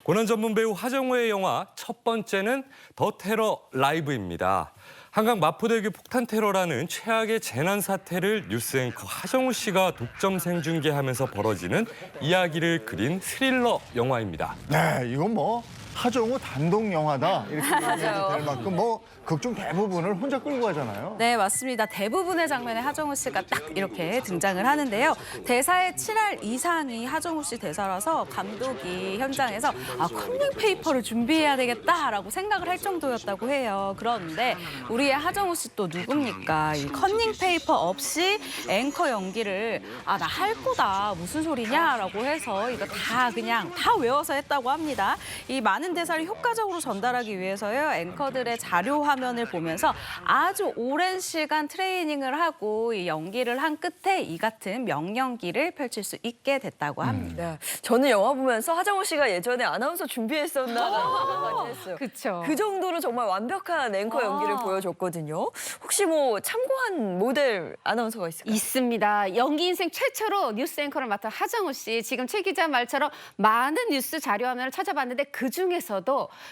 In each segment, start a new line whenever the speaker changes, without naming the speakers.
고난 전문 배우 하정우의 영화 첫 번째는 더 테러 라이브입니다. 한강 마포대교 폭탄 테러라는 최악의 재난 사태를 뉴스 앵커 하정우 씨가 독점 생중계하면서 벌어지는 이야기를 그린 스릴러 영화입니다.
네, 이건 뭐 하정우 단독 영화다 이렇게 얘기해도 될 만큼 뭐 극중 대부분을 혼자 끌고 가잖아요.
네, 맞습니다. 대부분의 장면에 하정우 씨가 딱 이렇게 등장을 하는데요. 대사의 7할 이상이 하정우 씨 대사라서 감독이 현장에서 커닝 페이퍼를 준비해야 되겠다라고 생각을 할 정도였다고 해요. 그런데 우리의 하정우 씨 또 누굽니까? 이 커닝 페이퍼 없이 앵커 연기를 나 할 거다 무슨 소리냐라고 해서 이거 다 그냥 다 외워서 했다고 합니다. 이 많은 대사를 효과적으로 전달하기 위해서요. 앵커들의 자료 화면을 보면서 아주 오랜 시간 트레이닝을 하고 이 연기를 한 끝에 이 같은 명연기를 펼칠 수 있게 됐다고 합니다.
네, 저는 영화 보면서 하정우 씨가 예전에 아나운서 준비했었나라는 생각을 많이 했어요.
그렇죠.
그 정도로 정말 완벽한 앵커 연기를 보여줬거든요. 혹시 뭐 참고한 모델 아나운서가 있을까요?
있습니다. 연기 인생 최초로 뉴스 앵커를 맡은 하정우 씨. 지금 최 기자 말처럼 많은 뉴스 자료 화면을 찾아봤는데 그중에서도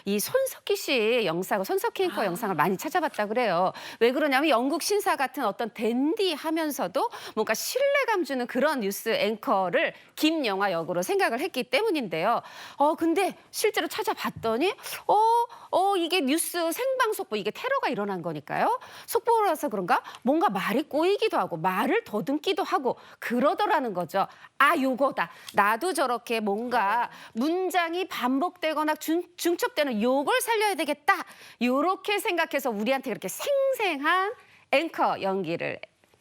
이 손석희 씨의 영상을 손석희 앵커 영상을 많이 찾아봤다 그래요. 왜 그러냐면 영국 신사 같은 어떤 댄디하면서도 뭔가 신뢰감 주는 그런 뉴스 앵커를 김영하 역으로 생각을 했기 때문인데요. 근데 실제로 찾아봤더니 이게 뉴스 생방 속보, 이게 테러가 일어난 거니까요. 속보라서 그런가 뭔가 말이 꼬이기도 하고 말을 더듬기도 하고 그러더라는 거죠. 요거다. 나도 저렇게 뭔가 문장이 반복되거나 중첩되는 요걸 살려야 되겠다. 요렇게 생각해서 우리한테 그렇게 생생한 앵커 연기를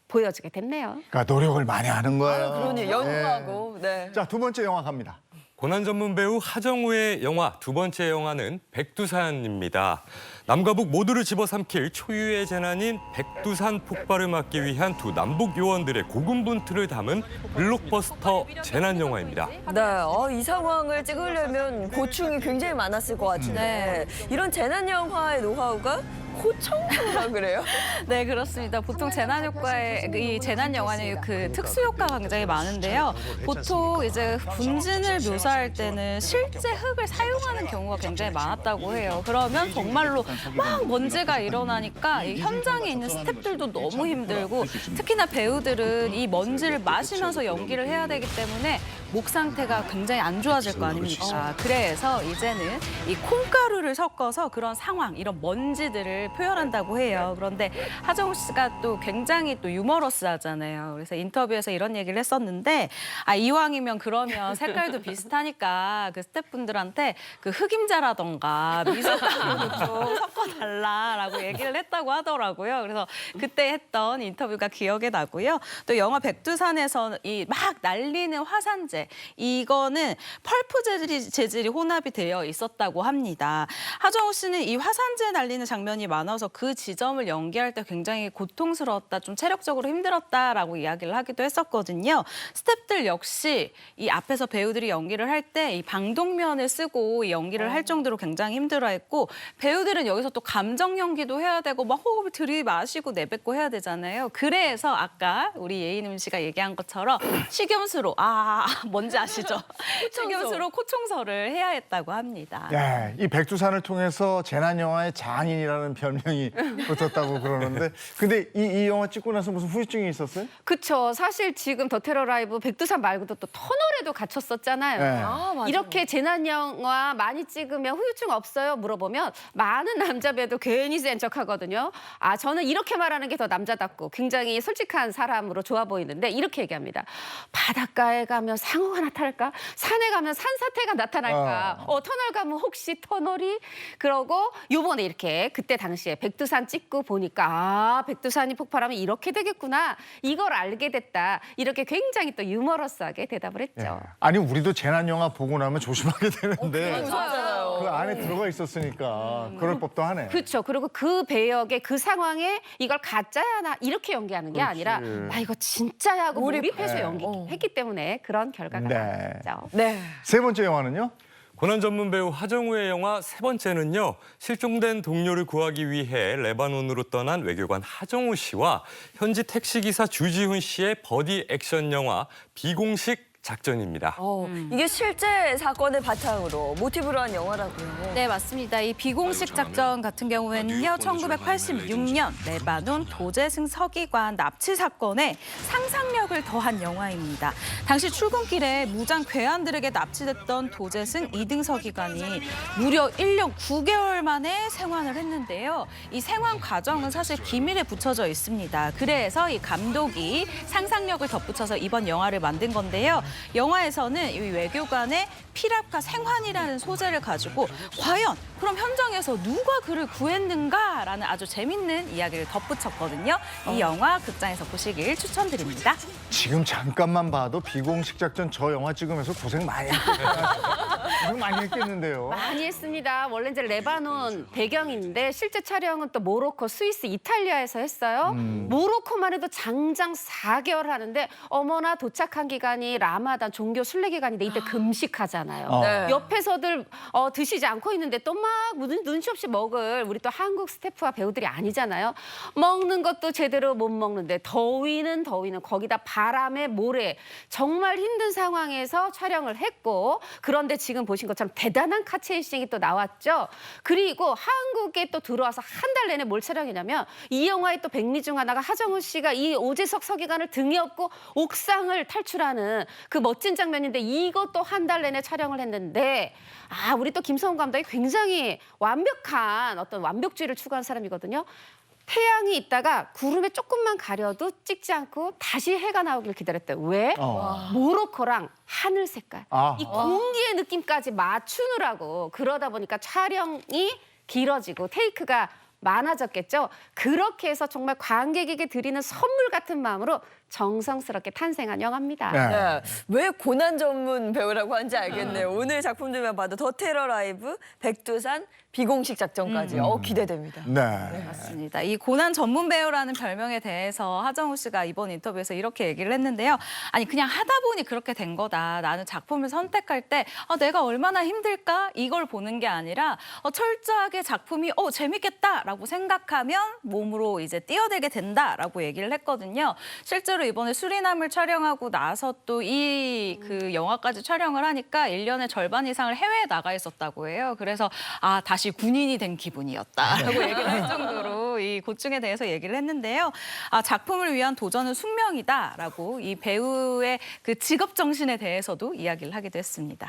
보여주게 됐네요.
그러니까 노력을 많이 하는 거예요.
그러니 연구하고. 네.
자, 두 번째 영화 갑니다.
고난 전문 배우 하정우의 영화 두 번째 영화는 백두산입니다. 남과 북 모두를 집어삼킬 초유의 재난인 백두산 폭발을 막기 위한 두 남북 요원들의 고군분투를 담은 블록버스터 재난 영화입니다.
네, 이 상황을 찍으려면 고충이 굉장히 많았을 것 같은데 이런 재난 영화의 노하우가 호청소라 그래요?
네, 그렇습니다. 보통 재난 효과에 이 재난 영화는 그 특수 효과가 굉장히 많은데요. 보통 이제 분진을 묘사할 때는 실제 흙을 사용하는 경우가 굉장히 많았다고 해요. 그러면 정말로 막 먼지가 일어나니까 이 현장에 있는 스태프들도 너무 힘들고 특히나 배우들은 이 먼지를 마시면서 연기를 해야 되기 때문에 목 상태가 굉장히 안 좋아질 거 아닙니까? 그래서 이제는 이 콩가루를 섞어서 그런 상황, 이런 먼지들을 표현한다고 해요. 그런데 하정우 씨가 또 굉장히 또 유머러스하잖아요. 그래서 인터뷰에서 이런 얘기를 했었는데 이왕이면 그러면 색깔도 비슷하니까 그 스태프분들한테 그 흑임자라던가 미숫가루도 좀 섞어달라라고 얘기를 했다고 하더라고요. 그래서 그때 했던 인터뷰가 기억에 나고요. 또 영화 백두산에서 이 막 날리는 화산재, 이거는 펄프 재질이 혼합이 되어 있었다고 합니다. 하정우 씨는 이 화산재 날리는 장면이 많아서 그 지점을 연기할 때 굉장히 고통스러웠다, 좀 체력적으로 힘들었다라고 이야기를 하기도 했었거든요. 스태프들 역시 이 앞에서 배우들이 연기를 할 때 이 방독면을 쓰고 이 연기를 할 정도로 굉장히 힘들어했고 배우들은 여기서 또 감정 연기도 해야 되고 막 호흡을 들이마시고 내뱉고 해야 되잖아요. 그래서 아까 우리 예인음 씨가 얘기한 것처럼 식염수로 뭔지 아시죠? 식염수로 코청소를 해야 했다고 합니다.
네, 이 백두산을 통해서 재난 영화의 장인이라는 별명이 붙었다고 그러는데, 근데 이 영화 찍고 나서 무슨 후유증이 있었어요?
그쵸. 사실 지금 더 테러 라이브 백두산 말고도 또 터널에도 갇혔었잖아요.
네.
맞아요.
이렇게 재난 영화 많이 찍으면 후유증 없어요? 물어보면 많은 남자 배우도 괜히 센 척하거든요. 저는 이렇게 말하는 게 더 남자답고 굉장히 솔직한 사람으로 좋아 보이는데 이렇게 얘기합니다. 바닷가에 가면 상어가 나타날까? 산에 가면 산사태가 나타날까? 터널 가면 혹시 터널이? 그러고 요번에 이렇게 그때 당시에 백두산 찍고 보니까 백두산이 폭발하면 이렇게 되겠구나. 이걸 알게 됐다. 이렇게 굉장히 또 유머러스하게 대답을 했죠.
아니, 우리도 재난 영화 보고 나면 조심하게 되는데
무섭잖아요.
그 안에 들어가 있었으니까 그럴 법도 하네.
그렇죠. 그리고 그 배역의 그 상황에 이걸 가짜야 나 이렇게 연기하는 게 아니라 이거 진짜야 하고 몰입해서 연기했기 때문에 그런 결과가
네.
나왔죠.
네.
세 번째 영화는요?
고난 전문 배우 하정우의 영화 세 번째는요. 실종된 동료를 구하기 위해 레바논으로 떠난 외교관 하정우 씨와 현지 택시기사 주지훈 씨의 버디 액션 영화 비공식 작전입니다.
이게 실제 사건을 바탕으로 모티브로 한 영화라고요.
네, 맞습니다. 이 비공식 작전 같은 경우에는요, 1986년 레바논 도제승 서기관 납치 사건에 상상력을 더한 영화입니다. 당시 출근길에 무장 괴한들에게 납치됐던 도제승 2등 서기관이 무려 1년 9개월 만에 생還을 했는데요. 이 생還과정은 사실 기밀에 붙여져 있습니다. 그래서 이 감독이 상상력을 덧붙여서 이번 영화를 만든 건데요. 영화에서는 이 외교관의 피랍과 생환이라는 소재를 가지고 과연 그럼 현장에서 누가 그를 구했는가라는 아주 재밌는 이야기를 덧붙였거든요. 이 영화 극장에서 보시길 추천드립니다.
지금 잠깐만 봐도 비공식 작전 저 영화 찍으면서 고생 많이 고생 많이 했겠는데요.
많이 했습니다. 원래 이제 레바논 배경인데 실제 촬영은 또 모로코, 스위스, 이탈리아에서 했어요. 모로코만 해도 장장 4개월 하는데 어머나 도착한 기간이 라마단 종교 순례 기간인데 이때 금식하잖아요.
네.
옆에서들 드시지 않고 있는데 또 막 눈치 없이 먹을 우리 또 한국 스태프와 배우들이 아니잖아요. 먹는 것도 제대로 못 먹는데 더위는 거기다 바람에 모래 정말 힘든 상황에서 촬영을 했고 그런데 지금 보신 것처럼 대단한 카체이싱이 또 나왔죠. 그리고 한국에 또 들어와서 한 달 내내 뭘 촬영했냐면 이 영화의 또 백미 중 하나가 하정우 씨가 이 오재석 서기관을 등에 업고 옥상을 탈출하는 그 멋진 장면인데 이것도 한 달 내내 촬영을 했는데 우리 또 김성훈 감독이 굉장히 완벽한 어떤 완벽주의를 추구한 사람이거든요. 태양이 있다가 구름에 조금만 가려도 찍지 않고 다시 해가 나오길 기다렸대요. 왜? 모로코랑 하늘 색깔. 이 공기의 느낌까지 맞추느라고 그러다 보니까 촬영이 길어지고 테이크가 많아졌겠죠. 그렇게 해서 정말 관객에게 드리는 선물 같은 마음으로 정성스럽게 탄생한 영화입니다.
네. 왜 고난 전문 배우라고 하는지 알겠네요. 오늘 작품들만 봐도 더 테러 라이브, 백두산, 비공식 작전까지 기대됩니다.
네.
맞습니다. 이 고난 전문 배우라는 별명에 대해서 하정우 씨가 이번 인터뷰에서 이렇게 얘기를 했는데요. 아니 그냥 하다 보니 그렇게 된 거다. 나는 작품을 선택할 때 내가 얼마나 힘들까 이걸 보는 게 아니라 철저하게 작품이 재밌겠다라고 생각하면 몸으로 이제 뛰어들게 된다라고 얘기를 했거든요. 실제로 이번에 수리남을 촬영하고 나서 또 이 그 영화까지 촬영을 하니까 1년의 절반 이상을 해외에 나가 있었다고 해요. 그래서 다시 군인이 된 기분이었다라고 얘기를 할 정도로 이 고충에 대해서 얘기를 했는데요. 작품을 위한 도전은 숙명이다라고 이 배우의 그 직업 정신에 대해서도 이야기를 하기도 했습니다.